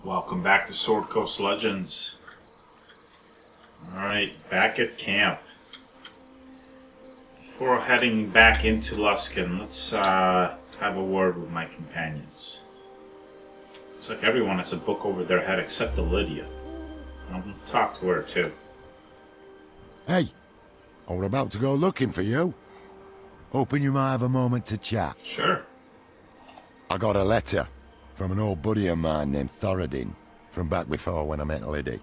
Welcome back to Sword Coast Legends. Alright, back at camp. Before heading back into Luskan, let's have a word with my companions. Looks like everyone has a book over their head except Lydia. I'll talk to her too. Hey, I was about to go looking for you. Hoping you might have a moment to chat. Sure. I got a letter from an old buddy of mine named Thoradin, from back before when I met Liddy.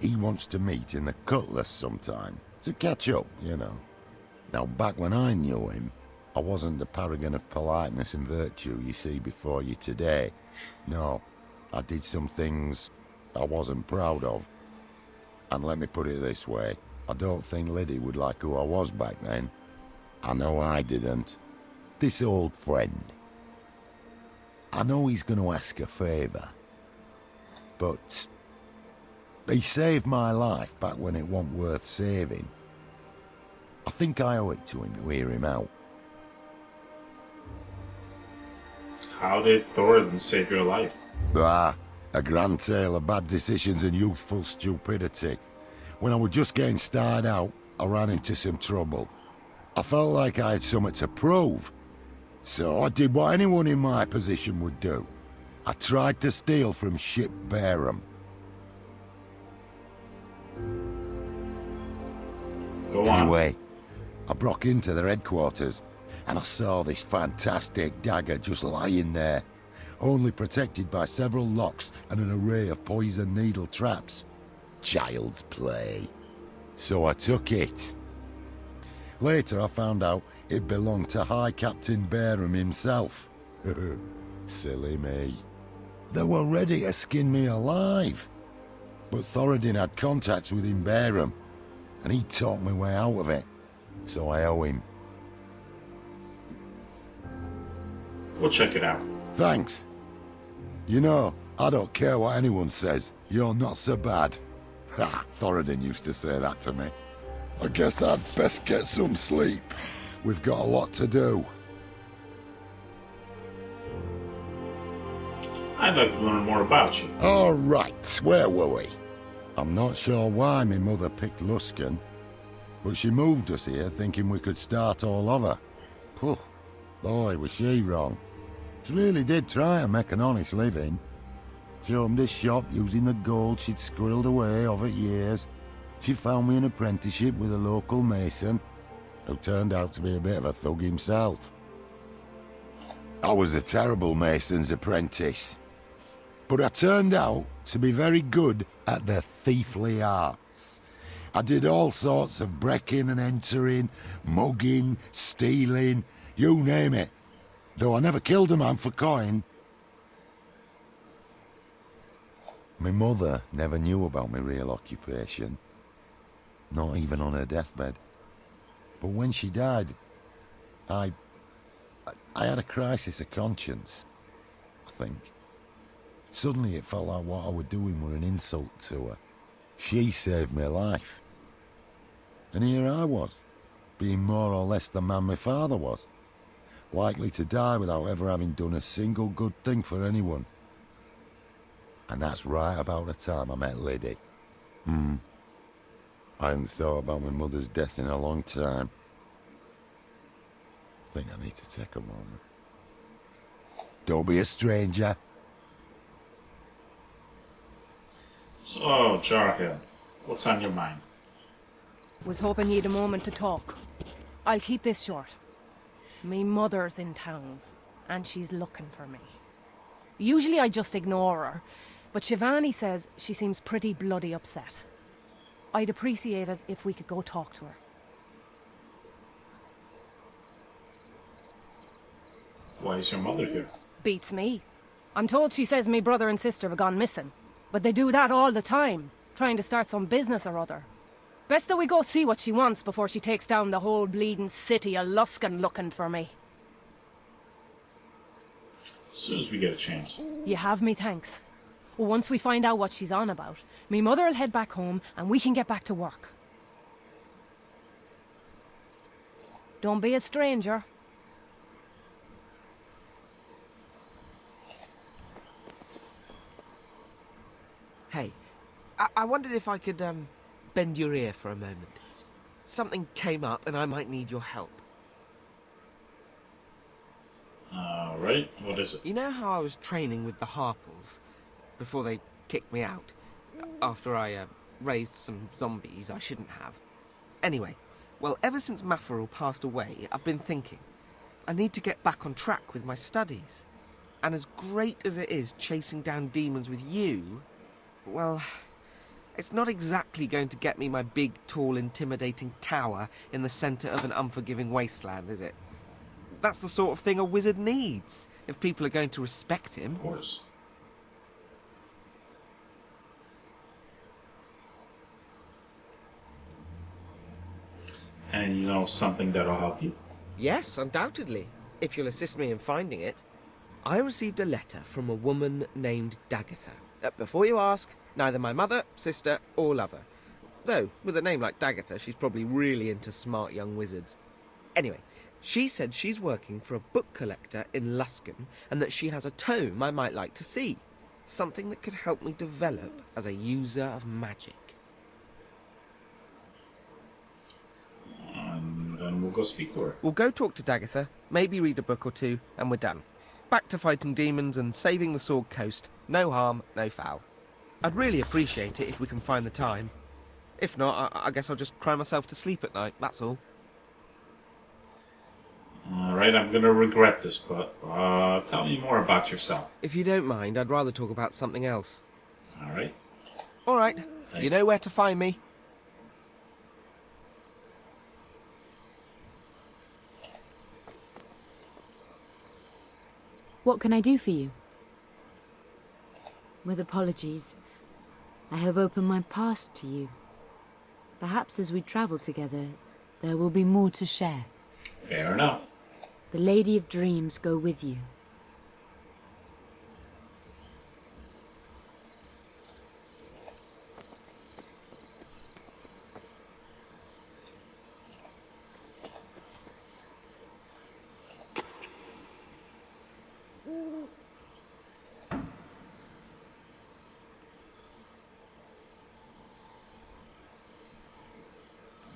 He wants to meet in the Cutlass sometime, to catch up, you know. Now, back when I knew him, I wasn't the paragon of politeness and virtue you see before you today. No, I did some things I wasn't proud of. And let me put it this way, I don't think Liddy would like who I was back then. I know I didn't. This old friend. I know he's going to ask a favour, but he saved my life back when it wasn't worth saving. I think I owe it to him to hear him out. How did Thoradin save your life? A grand tale of bad decisions and youthful stupidity. When I was just getting started out, I ran into some trouble. I felt like I had something to prove. So I did what anyone in my position would do. I tried to steal from ship Barham. Go on. Anyway, I broke into their headquarters, and I saw this fantastic dagger just lying there, only protected by several locks and an array of poison needle traps. Child's play. So I took it. Later I found out it belonged to High Captain Barham himself. Silly me. They were ready to skin me alive. But Thoradin had contacts within Barham, and he talked my way out of it. So I owe him. We'll check it out. Thanks. You know, I don't care what anyone says. You're not so bad. Ha! Thoradin used to say that to me. I guess I'd best get some sleep. We've got a lot to do. I'd like to learn more about you. All right, where were we? I'm not sure why my mother picked Luskan, but she moved us here thinking we could start all over. Phew, boy, was she wrong. She really did try and make an honest living. She opened a shop using the gold she'd squirreled away over years. She found me an apprenticeship with a local mason, who turned out to be a bit of a thug himself. I was a terrible mason's apprentice, but I turned out to be very good at the thiefly arts. I did all sorts of breaking and entering, mugging, stealing, you name it, though I never killed a man for coin. My mother never knew about my real occupation. Not even on her deathbed. But when she died, I had a crisis of conscience, I think. Suddenly it felt like what I was doing were an insult to her. She saved my life. And here I was, being more or less the man my father was. Likely to die without ever having done a single good thing for anyone. And that's right about the time I met Liddy. I haven't thought about my mother's death in a long time. I think I need to take a moment. Don't be a stranger. So, Jarhill, what's on your mind? Was hoping you'd a moment to talk. I'll keep this short. Me mother's in town, and she's looking for me. Usually I just ignore her, but Shivani says she seems pretty bloody upset. I'd appreciate it if we could go talk to her. Why is your mother here? Beats me. I'm told she says me brother and sister have gone missing. But they do that all the time, trying to start some business or other. Best that we go see what she wants before she takes down the whole bleeding city of Luskan looking for me. As soon as we get a chance. You have me thanks. Once we find out what she's on about, me mother'll head back home and we can get back to work. Don't be a stranger. Hey, I wondered if I could, bend your ear for a moment. Something came up and I might need your help. Alright, what is it? You know how I was training with the Harples before they kicked me out? After I, raised some zombies I shouldn't have. Anyway, well, ever since Mafarul passed away, I've been thinking. I need to get back on track with my studies. And as great as it is chasing down demons with you, well, it's not exactly going to get me my big, tall, intimidating tower in the centre of an unforgiving wasteland, is it? That's the sort of thing a wizard needs, if people are going to respect him. Of course. And you know something that'll help you? Yes, undoubtedly, if you'll assist me in finding it. I received a letter from a woman named Dagatha. Before you ask, neither my mother, sister, or lover. Though, with a name like Dagatha, she's probably really into smart young wizards. Anyway, she said she's working for a book collector in Luskan and that she has a tome I might like to see. Something that could help me develop as a user of magic. And then we'll go speak to her. We'll go talk to Dagatha, maybe read a book or two, and we're done. Back to fighting demons and saving the Sword Coast. No harm, no foul. I'd really appreciate it if we can find the time. If not, I guess I'll just cry myself to sleep at night, that's all. Alright, I'm gonna regret this, but tell me more about yourself. If you don't mind, I'd rather talk about something else. Alright. Alright, you know where to find me. What can I do for you? With apologies, I have opened my past to you. Perhaps as we travel together, there will be more to share. Fair enough. The Lady of Dreams go with you.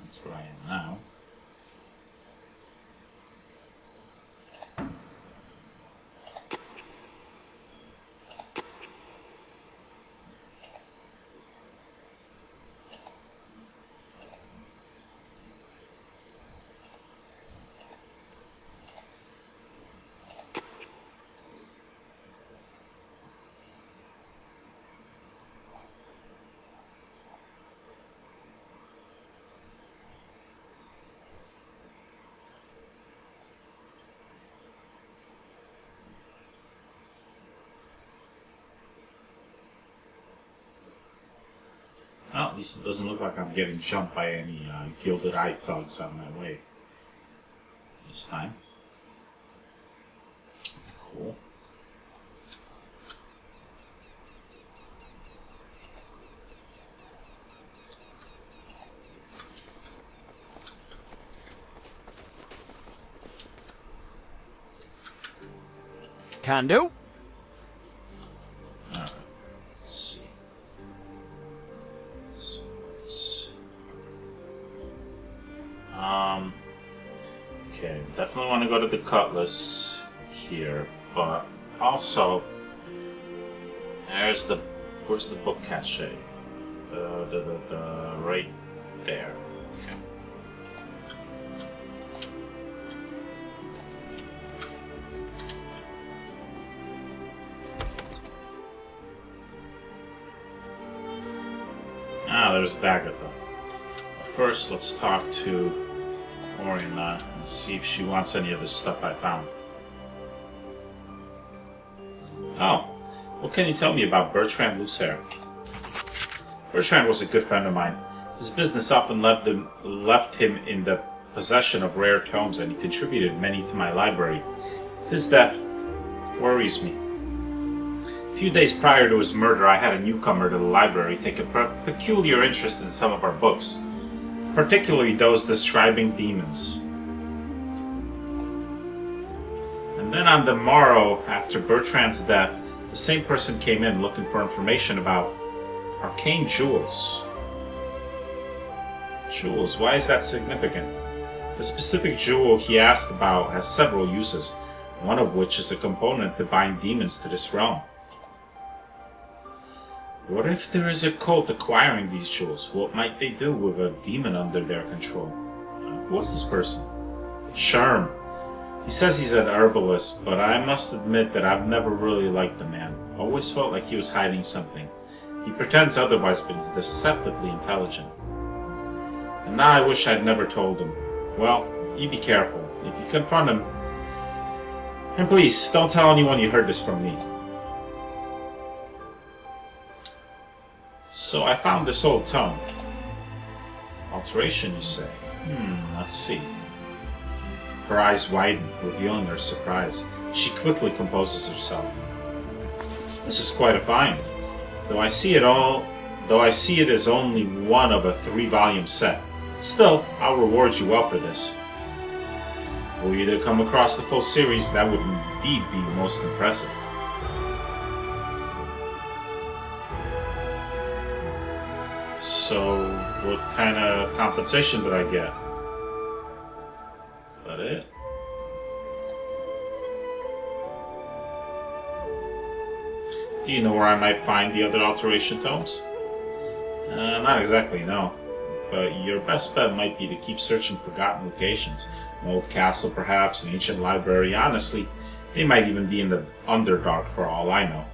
That's where I am now. Well, at least it doesn't look like I'm getting jumped by any gilded eye thugs on my way this time. Cool. Can do. Alright, let's see. So it's, okay, definitely want to go to the Cutlass here, but also where's the book cache? Right there. Okay. Ah, there's Dagatha. But first, let's talk to Oriana and see if she wants any of the stuff I found. Oh, what can you tell me about Bertrand Lucer? Bertrand was a good friend of mine. His business often left him in the possession of rare tomes, and he contributed many to my library. His death worries me. A few days prior to his murder, I had a newcomer to the library take a peculiar interest in some of our books, particularly those describing demons. And then on the morrow after Bertrand's death, the same person came in looking for information about Arcane jewels. Jewels, why is that significant? The specific jewel he asked about has several uses, one of which is a component to bind demons to this realm. What if there is a cult acquiring these jewels? What might they do with a demon under their control? Who is this person? Sherm. He says he's an herbalist, but I must admit that I've never really liked the man. Always felt like he was hiding something. He pretends otherwise, but he's deceptively intelligent. And now I wish I'd never told him. Well, you be careful. If you confront him... And please, don't tell anyone you heard this from me. So I found this old tome. Alteration, you say? Let's see. Her eyes widen, revealing her surprise. She quickly composes herself. This is quite a find. Though I see it as only one of a 3-volume set. Still, I'll reward you well for this. Were you to come across the full series, that would indeed be most impressive. So, what kind of compensation did I get? Is that it? Do you know where I might find the other alteration tomes? Not exactly, no. But your best bet might be to keep searching forgotten locations. An old castle, perhaps, an ancient library. Honestly, they might even be in the Underdark for all I know.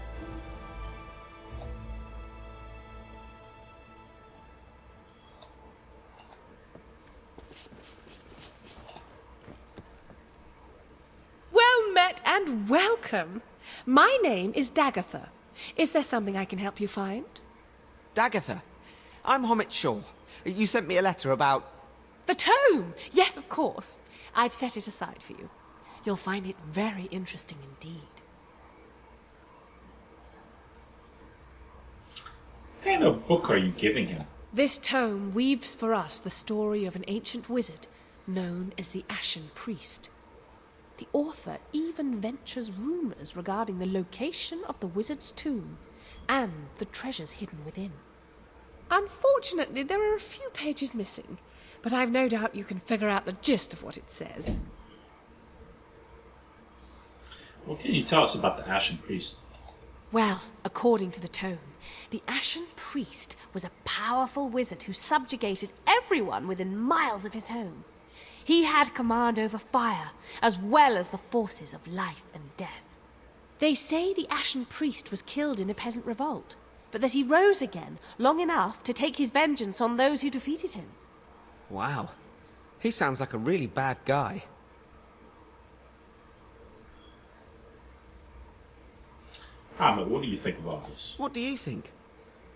Well met and welcome. My name is Dagatha. Is there something I can help you find? Dagatha, I'm Homit Shaw. You sent me a letter about... The tome! Yes, of course. I've set it aside for you. You'll find it very interesting indeed. What kind of book are you giving him? This tome weaves for us the story of an ancient wizard known as the Ashen Priest. The author even ventures rumors regarding the location of the wizard's tomb and the treasures hidden within. Unfortunately, there are a few pages missing, but I've no doubt you can figure out the gist of what it says. What can you tell us about the Ashen Priest? Well, according to the tome, the Ashen Priest was a powerful wizard who subjugated everyone within miles of his home. He had command over fire, as well as the forces of life and death. They say the Ashen Priest was killed in a peasant revolt, but that he rose again long enough to take his vengeance on those who defeated him. Wow. He sounds like a really bad guy. Hamid, what do you think about this? What do you think?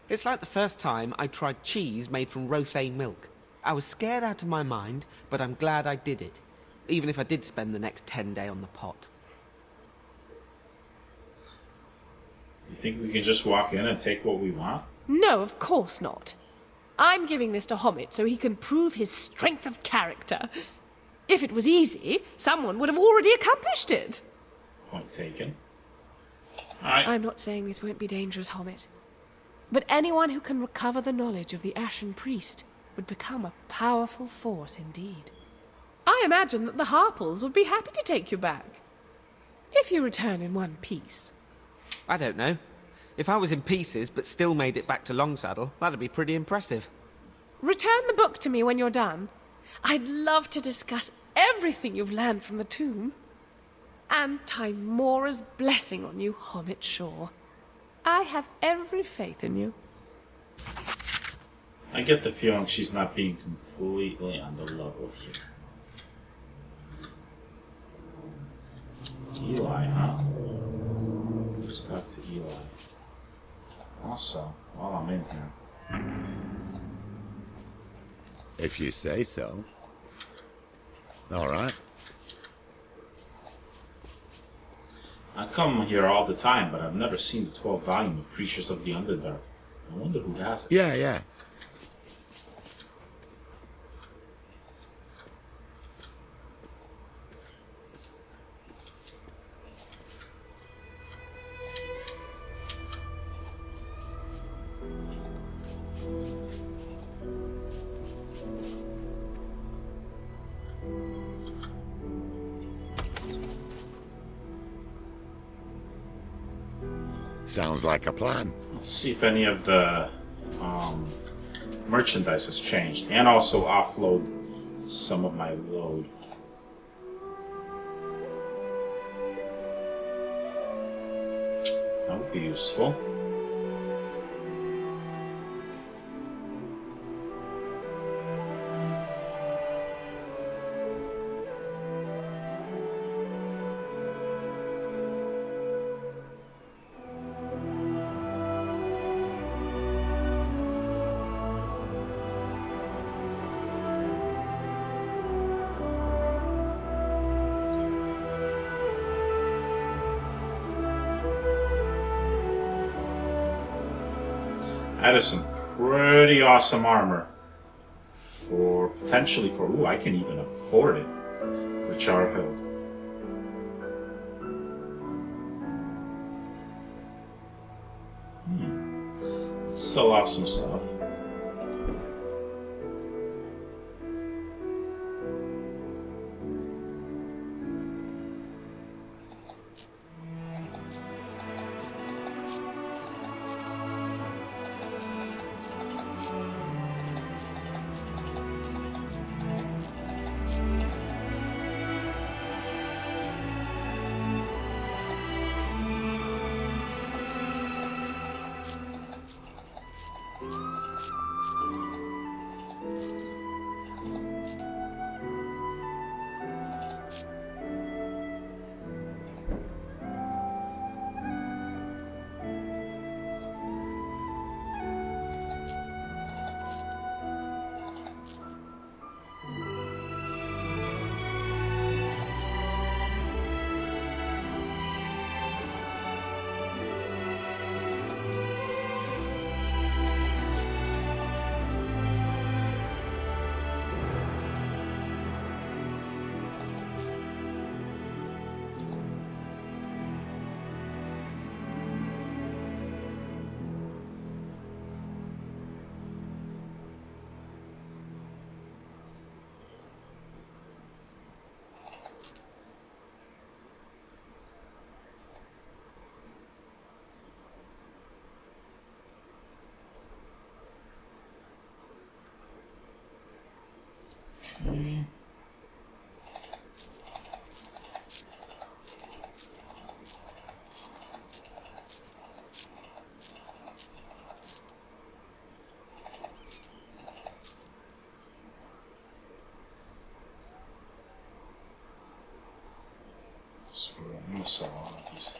It's like the first time I tried cheese made from rosé milk. I was scared out of my mind, but I'm glad I did it. Even if I did spend the next 10 days on the pot. You think we can just walk in and take what we want? No, of course not. I'm giving this to Homit so he can prove his strength of character. If it was easy, someone would have already accomplished it. Point taken. Alright. I'm not saying this won't be dangerous, Homit. But anyone who can recover the knowledge of the Ashen Priest would become a powerful force indeed. I imagine that the Harples would be happy to take you back. If you return in one piece. I don't know. If I was in pieces but still made it back to Longsaddle, that'd be pretty impressive. Return the book to me when you're done. I'd love to discuss everything you've learned from the tomb. And Timora's blessing on you, Homit Shaw. I have every faith in you. I get the feeling she's not being completely on the level here. Eli, huh? Let's talk to Eli. Also, while I'm in here. If you say so. All right. I come here all the time, but I've never seen the 12th volume of Creatures of the Underdark. I wonder who has it. Yeah. Sounds like a plan. Let's see if any of the merchandise has changed. And also offload some of my load. That would be useful. That is some pretty awesome armor. Potentially for, ooh, I can even afford it for Charhild. Let's sell off some stuff. Okay. So I'm gonna sell all of these.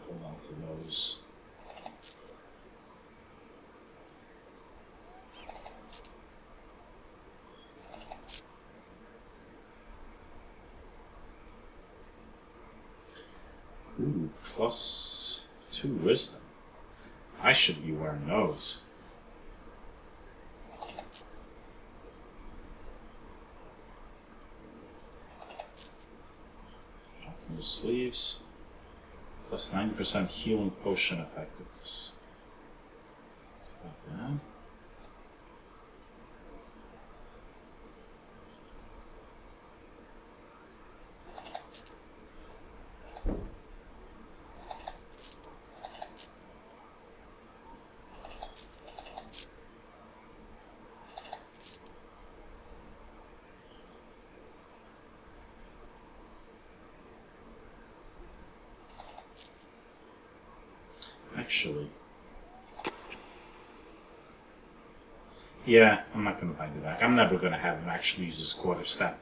Hold on to those. Ooh, +2 wisdom. I should be wearing those. Open the sleeves. Plus 90% healing potion effectiveness. It's not bad. Actually, yeah, I'm not going to buy the back. I'm never going to have him actually use his quarterstaff.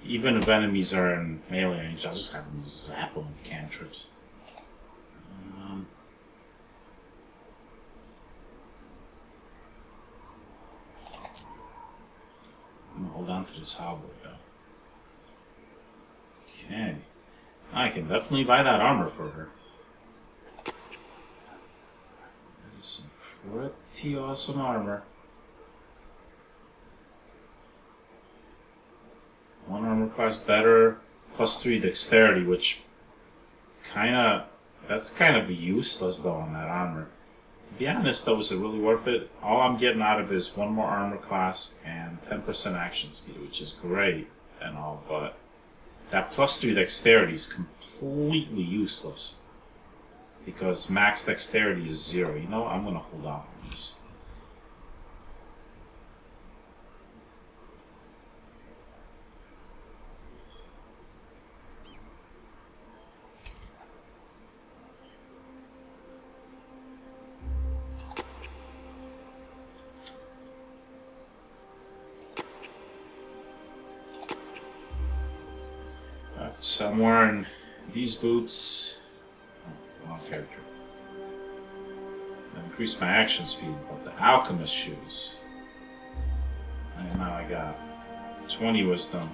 Even if enemies are in melee range, I'll just have him zap them with cantrips. I'm going to hold on to this halberd though. Okay. I can definitely buy that armor for her. That is some pretty awesome armor. One armor class better, +3 dexterity, which That's kind of useless though on that armor. To be honest though, is it really worth it? All I'm getting out of it is 1 more armor class and 10% action speed, which is great and all, but that +3 dexterity is completely useless. Because max dexterity is 0. You know, I'm gonna hold off on this. So I'm wearing these boots. Oh, wrong character. I increased my action speed, but the alchemist shoes. And now I got 20 wisdom.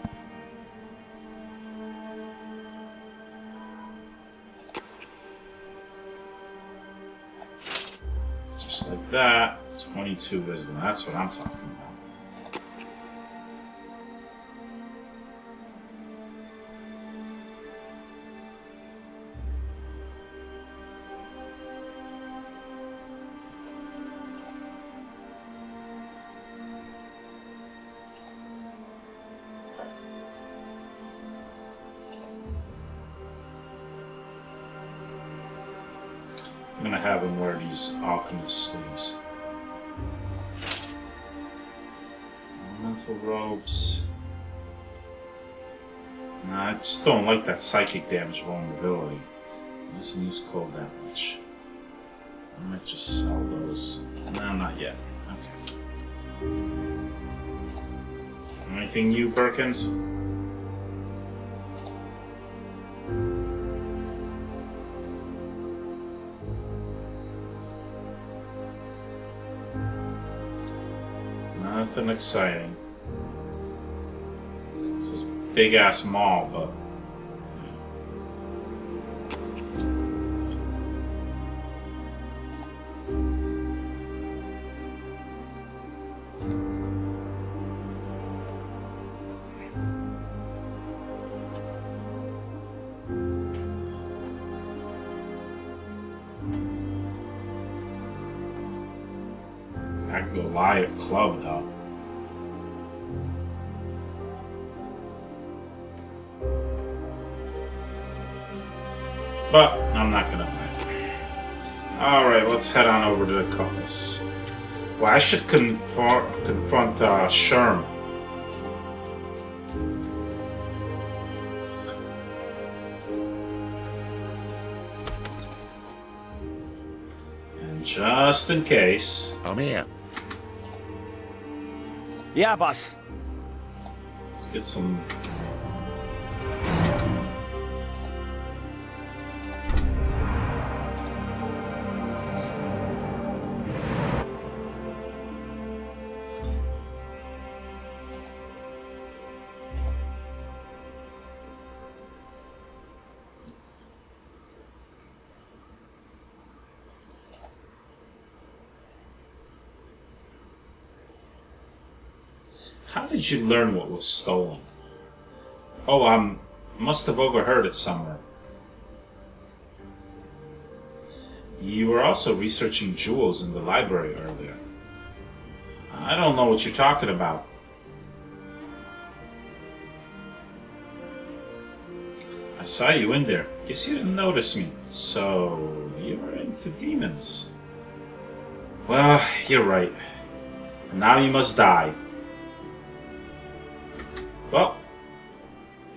Just like that. 22 wisdom. That's what I'm talking about. I'm gonna have him wear these alchemist sleeves. Elemental robes. Nah, I just don't like that psychic damage vulnerability. It doesn't use cold that much. I might just sell those. Nah, not yet. Okay. Anything new, Birkins? Nothing exciting. It's this big ass mall, but that Goliath club though. But I'm not gonna buy it. Alright, let's head on over to the cutlass. Well, I should confront Sherm. And just in case, I'm here. Yeah, boss. let's get some. How did you learn what was stolen? Oh, must have overheard it somewhere. You were also researching jewels in the library earlier. I don't know what you're talking about. I saw you in there. Guess you didn't notice me. So, you're into demons. Well, you're right. Now you must die. Well,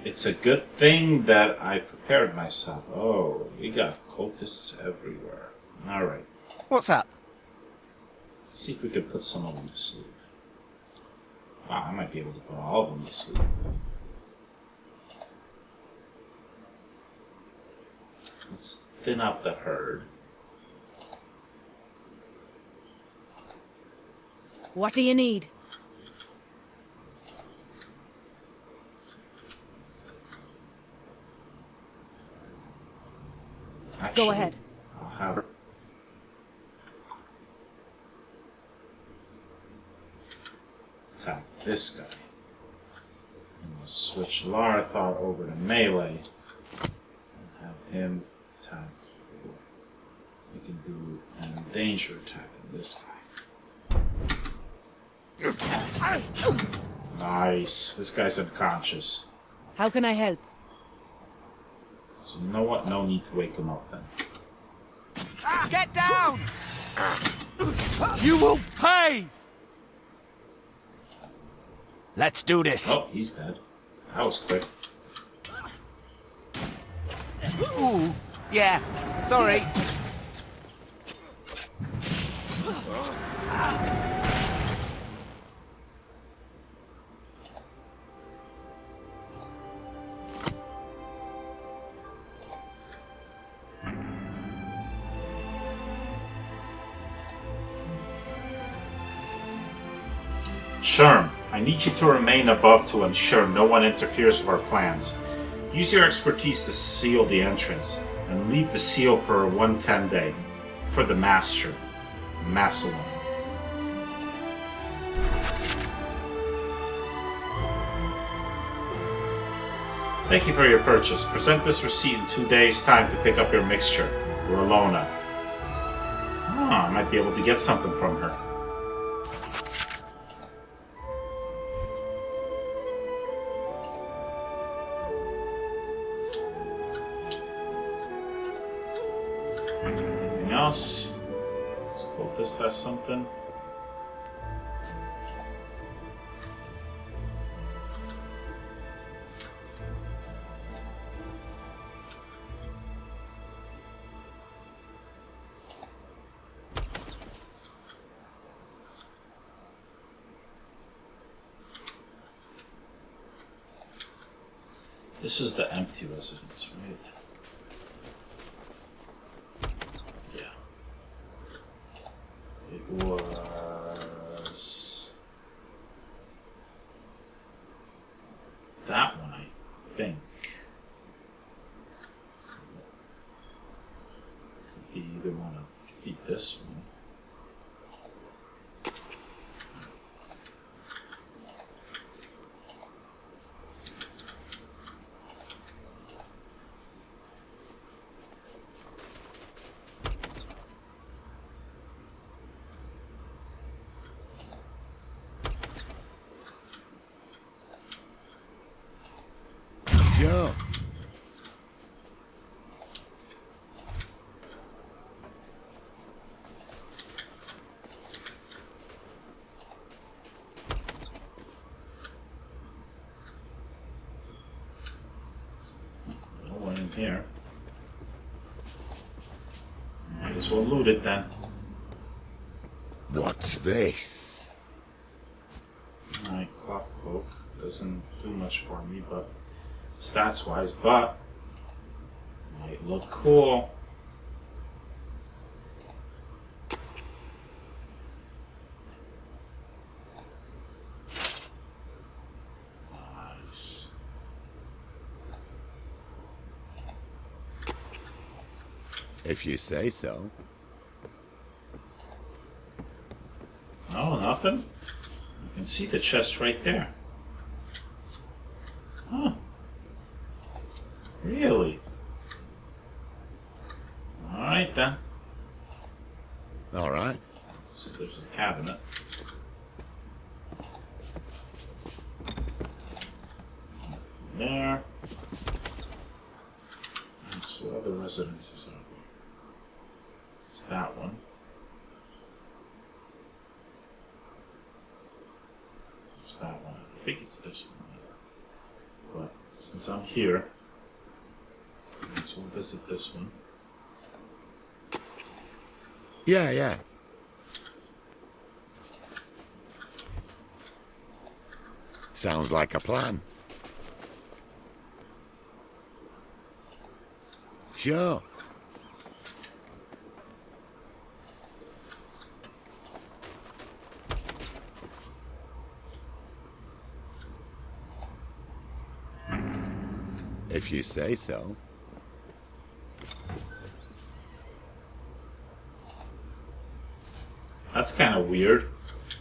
it's a good thing that I prepared myself. Oh, we got cultists everywhere. Alright. What's up? Let's see if we can put some of them to sleep. Wow, I might be able to put all of them to sleep. Let's thin out the herd. What do you need? Actually, Go ahead. I'll have her attack this guy. And we'll switch Larthar over to melee. And have him attack. We can do an danger attack on this guy. Nice. This guy's unconscious. How can I help? So you know what? No need to wake him up then. Get down! You will pay! Let's do this. Oh, he's dead. That was quick. Ooh, yeah, sorry. Sherm, I need you to remain above to ensure no one interferes with our plans. Use your expertise to seal the entrance, and leave the seal for a 110 day. For the Master. Massillon. Thank you for your purchase. Present this receipt in 2 days' time to pick up your mixture. Rolona. I might be able to get something from her. Anything else? This cultist has something. This is the empty residence, right? Yeah. It was that one, I think. You either want to beat this one. Joe. No one in here. Might as well loot it then. What's this? My cloth cloak doesn't do much for me, but stats wise, but might look cool. Nice. If you say so. Oh, nothing? You can see the chest right there. Huh. Really? Alright then. All right. So there's a cabinet. There. And so what other residences are there? It's that one. There's that one. I think it's this one. But since I'm here, so we'll visit this one. Yeah, yeah. Sounds like a plan. Sure. If you say so. That's kind of weird.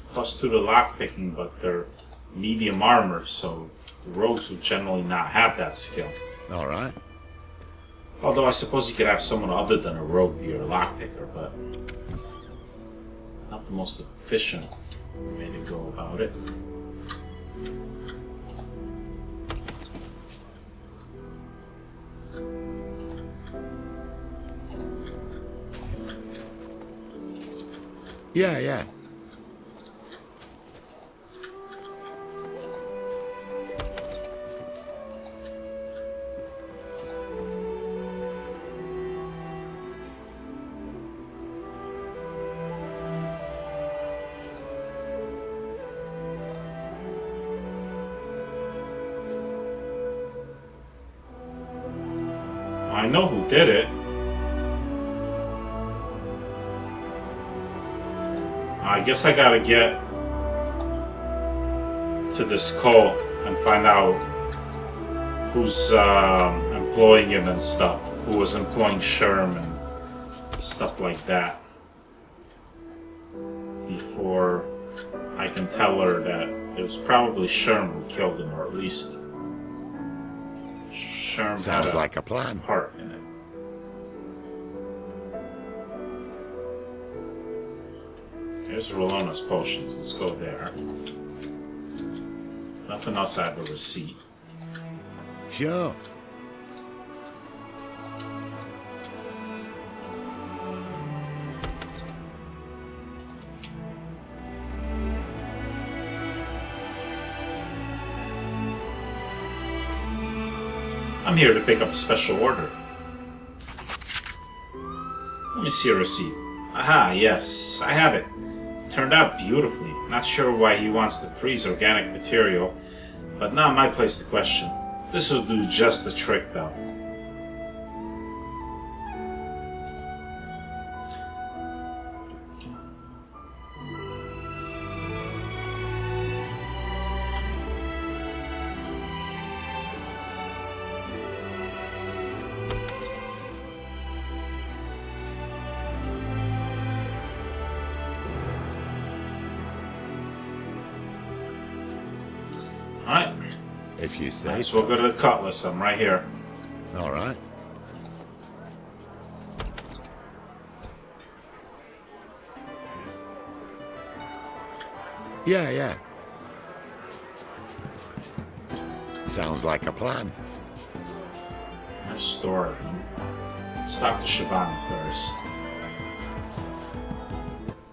Plus 2 to lockpicking, but they're medium armor, so the rogues would generally not have that skill. All right. Although I suppose you could have someone other than a rogue be your lockpicker, but not the most efficient way to go about it. Yeah, yeah. I know who did it. I guess I gotta get to this cult and find out who's employing him and stuff. Who was employing Sherm and stuff like that. Before I can tell her that it was probably Sherm who killed him, or at least Sherm Sounds had like a plan. part in it. There's Rollona's potions. Let's go there. If nothing else, I have a receipt. Sure. I'm here to pick up a special order. Let me see your receipt. Aha, yes, I have it. Turned out beautifully. Not sure why he wants to freeze organic material, but not my place to question. This will do just the trick, though. Alright, If you say might as well go to the Cutlass. I'm right here. All right. Yeah, yeah. Sounds like a plan. Let's store it. Stop the Xubuntu first.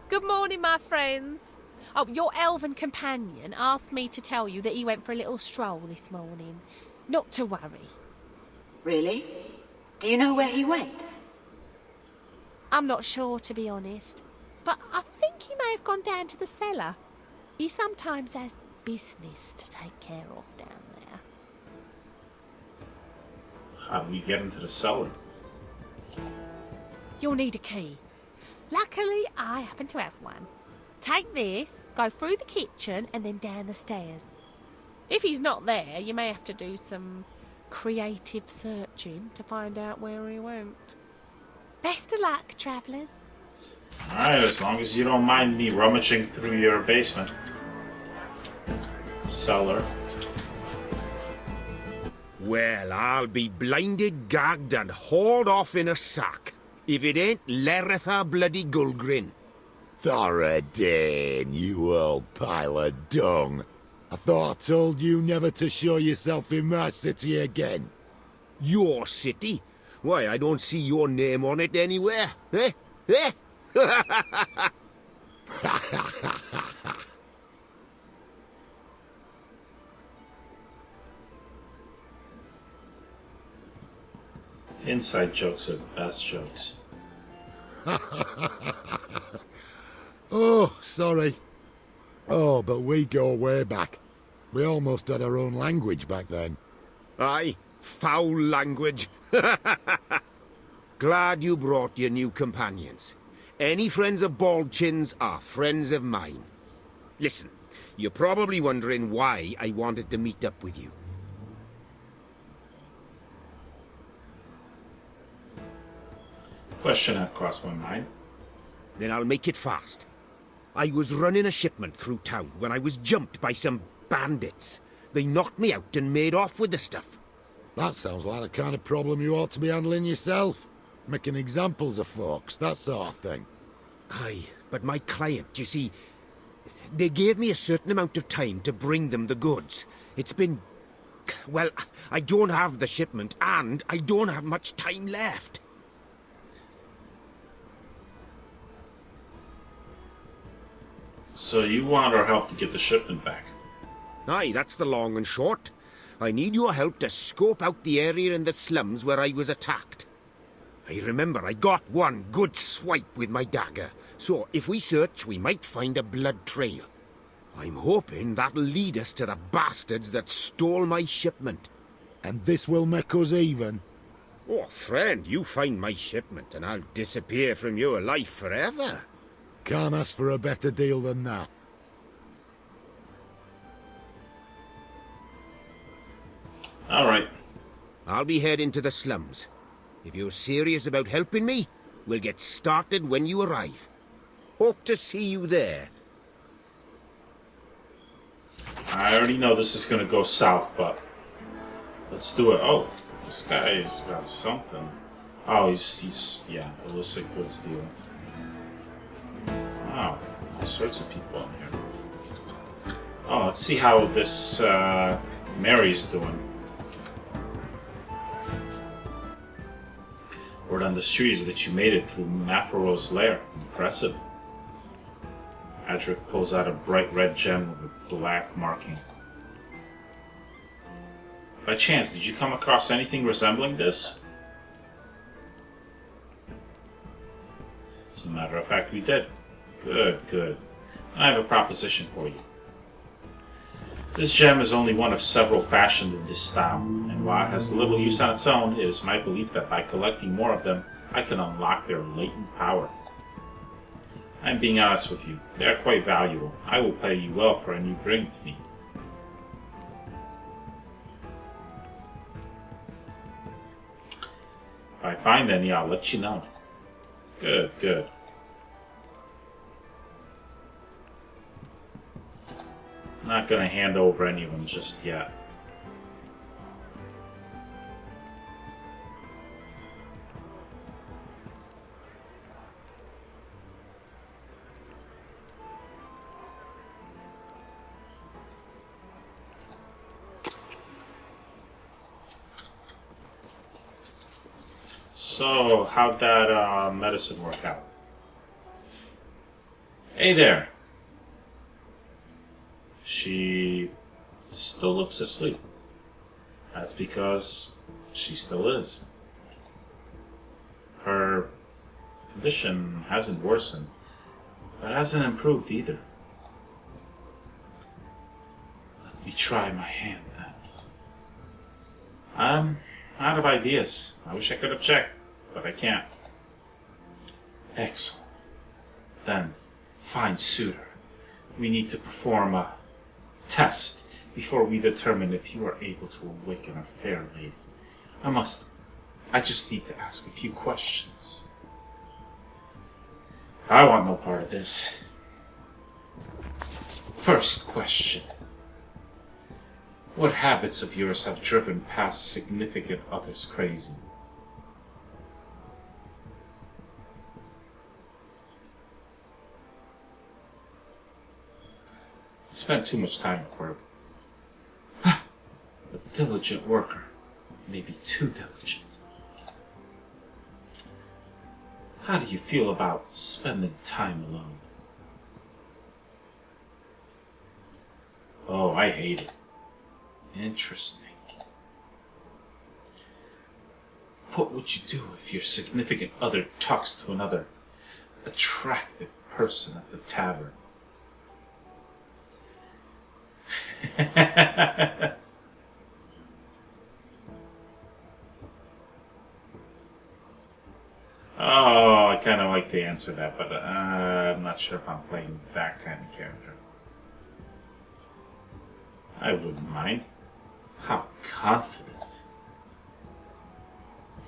Good morning, my friends. Oh, your elven companion asked me to tell you that he went for a little stroll this morning. Not to worry. Really? Do you know where he went? I'm not sure, to be honest. But I think he may have gone down to the cellar. He sometimes has business to take care of down there. How do we get into the cellar? You'll need a key. Luckily, I happen to have one. Take this, go through the kitchen, and then down the stairs. If he's not there, you may have to do some creative searching to find out where he went. Best of luck, travellers. Alright, as long as you don't mind me rummaging through your basement. Cellar. Well, I'll be blinded, gagged, and hauled off in a sack if it ain't Leretha bloody Gulgrin. Thoradin, you old pile of dung. I thought I told you never to show yourself in my city again. Your city? Why, I don't see your name on it anywhere. Eh? Eh? Inside jokes are the best jokes. Oh, sorry. Oh, but we go way back. We almost had our own language back then. Aye, foul language. Glad you brought your new companions. Any friends of Baldchin's are friends of mine. Listen, you're probably wondering why I wanted to meet up with you. Question that crossed my mind. Then I'll make it fast. I was running a shipment through town when I was jumped by some bandits. They knocked me out and made off with the stuff. That sounds like the kind of problem you ought to be handling yourself. Making examples of folks, that sort of thing. Aye, but my client, you see, they gave me a certain amount of time to bring them the goods. It's been... well, I don't have the shipment, and I don't have much time left. So you want our help to get the shipment back? Aye, that's the long and short. I need your help to scope out the area in the slums where I was attacked. I remember I got one good swipe with my dagger, so if we search, we might find a blood trail. I'm hoping that'll lead us to the bastards that stole my shipment. And this will make us even. Oh, friend, you find my shipment and I'll disappear from your life forever. Can't ask for a better deal than that. Alright. I'll be heading to the slums. If you're serious about helping me, we'll get started when you arrive. Hope to see you there. I already know this is gonna go south, but let's do it. Oh, this guy's got something. Oh, he's yeah, illicit goods deal. Wow, all sorts of people in here. Oh, let's see how this Mary's doing. Word on the streets that you made it through Mafaro's lair. Impressive. Adric pulls out a bright red gem with a black marking. By chance, did you come across anything resembling this? As a matter of fact, we did. Good, good. I have a proposition for you. This gem is only one of several fashioned in this style, and while it has little use on its own, it is my belief that by collecting more of them, I can unlock their latent power. I'm being honest with you. They are quite valuable. I will pay you well for any you bring to me. If I find any, I'll let you know. Good, good. Not gonna hand over any of them just yet. So, how'd that medicine work out? Hey there. She still looks asleep. That's because she still is. Her condition hasn't worsened, but hasn't improved either. Let me try my hand then. I'm out of ideas. I wish I could have checked, but I can't. Excellent. Then, fine suitor. We need to perform a test before we determine if you are able to awaken a fair lady. I just need to ask a few questions. I want no part of this. First question. What habits of yours have driven past significant others crazy? I spend too much time at work. A diligent worker. Maybe too diligent. How do you feel about spending time alone? Oh, I hate it. Interesting. What would you do if your significant other talks to another attractive person at the tavern? Oh, I kind of like to answer that, but I'm not sure if I'm playing that kind of character. I wouldn't mind. How confident.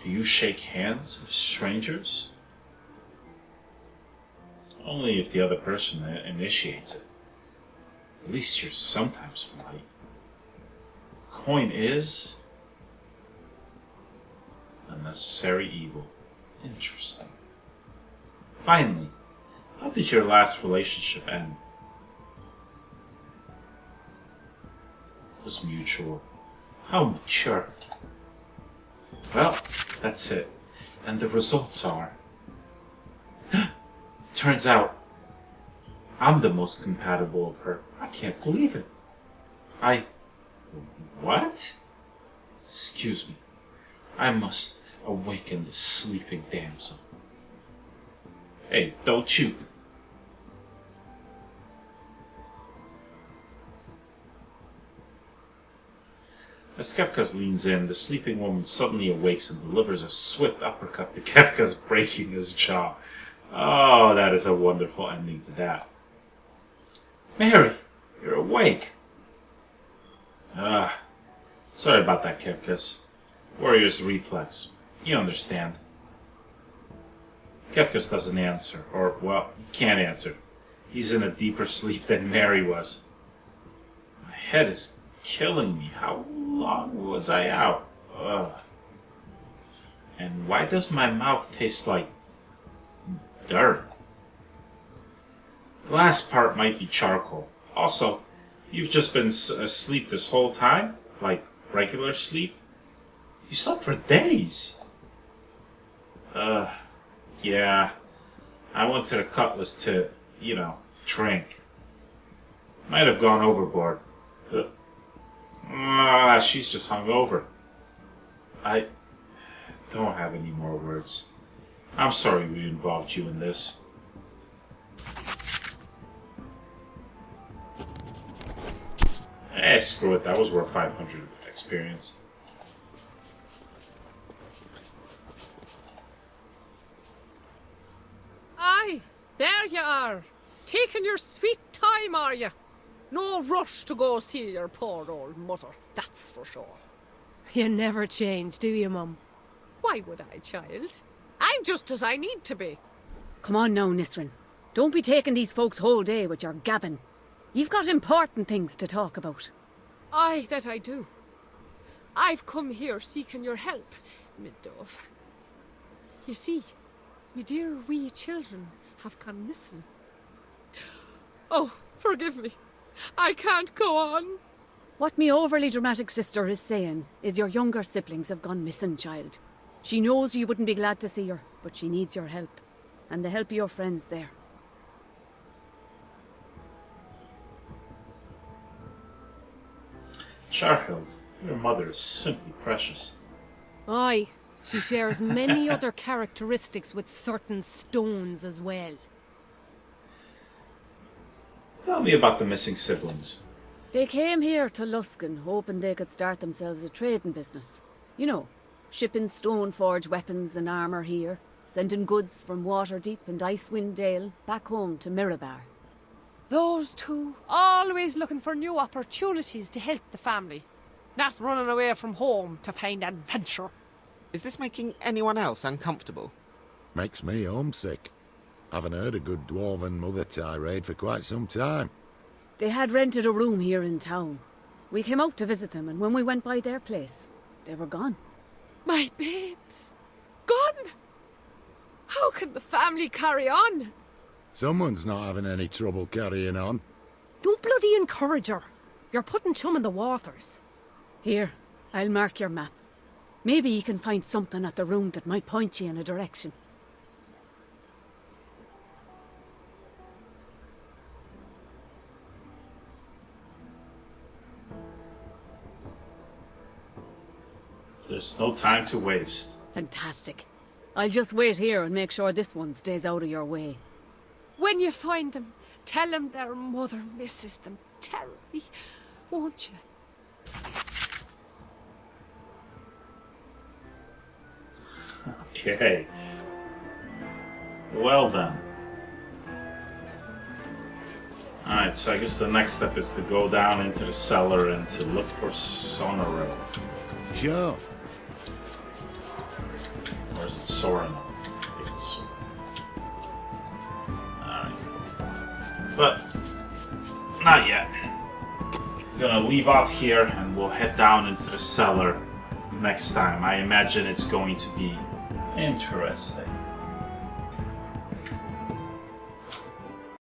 Do you shake hands with strangers? Only if the other person initiates it. At least you're sometimes polite. Coin is, Unnecessary evil. Interesting. Finally, how did your last relationship end? It was mutual. How mature. Well, that's it. And the results are... Turns out, I'm the most compatible of her. I can't believe it. What? Excuse me. I must awaken the sleeping damsel. Hey, don't you... As Kefka leans in, the sleeping woman suddenly awakes and delivers a swift uppercut to Kefka's, breaking his jaw. Oh, that is a wonderful ending to that. Mary, you're awake. Sorry about that, Kefkas. Warrior's reflex. You understand. Kefkas doesn't answer, or, well, he can't answer. He's in a deeper sleep than Mary was. My head is killing me. How long was I out? And why does my mouth taste like dirt? The last part might be charcoal. Also, you've just been asleep this whole time? Like regular sleep? You slept for days. Yeah. I went to the Cutlass to, drink. Might have gone overboard. She's just hungover. I don't have any more words. I'm sorry we involved you in this. Screw it. That was worth 500 experience. Aye, there you are. Taking your sweet time, are you? No rush to go see your poor old mother, that's for sure. You never change, do you, Mum? Why would I, child? I'm just as I need to be. Come on now, Nisrin. Don't be taking these folks whole day with your gabbing. You've got important things to talk about. Aye, that I do. I've come here seeking your help, mid dove. You see, me dear wee children have gone missing. Oh, forgive me. I can't go on. What me overly dramatic sister is saying is your younger siblings have gone missing, child. She knows you wouldn't be glad to see her, but she needs your help. And the help of your friends there. Charhild, your mother is simply precious. Aye, she shares many other characteristics with certain stones as well. Tell me about the missing siblings. They came here to Luskan, hoping they could start themselves a trading business. You know, shipping stone-forged weapons and armour here, sending goods from Waterdeep and Icewind Dale back home to Mirabar. Those two, always looking for new opportunities to help the family. Not running away from home to find adventure. Is this making anyone else uncomfortable? Makes me homesick. Haven't heard a good dwarven mother tirade for quite some time. They had rented a room here in town. We came out to visit them, and when we went by their place, they were gone. My babes. Gone? How can the family carry on? Someone's not having any trouble carrying on. Don't bloody encourage her. You're putting chum in the waters. Here, I'll mark your map. Maybe you can find something at the room that might point you in a direction. There's no time to waste. Fantastic. I'll just wait here and make sure this one stays out of your way. When you find them, tell them their mother misses them terribly, won't you? Okay. Well then. Alright, so I guess the next step is to go down into the cellar and to look for Sonoril. Sure. Or is it Sorin? I think it's Sorin. Alright. But, not yet. I'm gonna leave off here and we'll head down into the cellar next time. I imagine it's going to be interesting.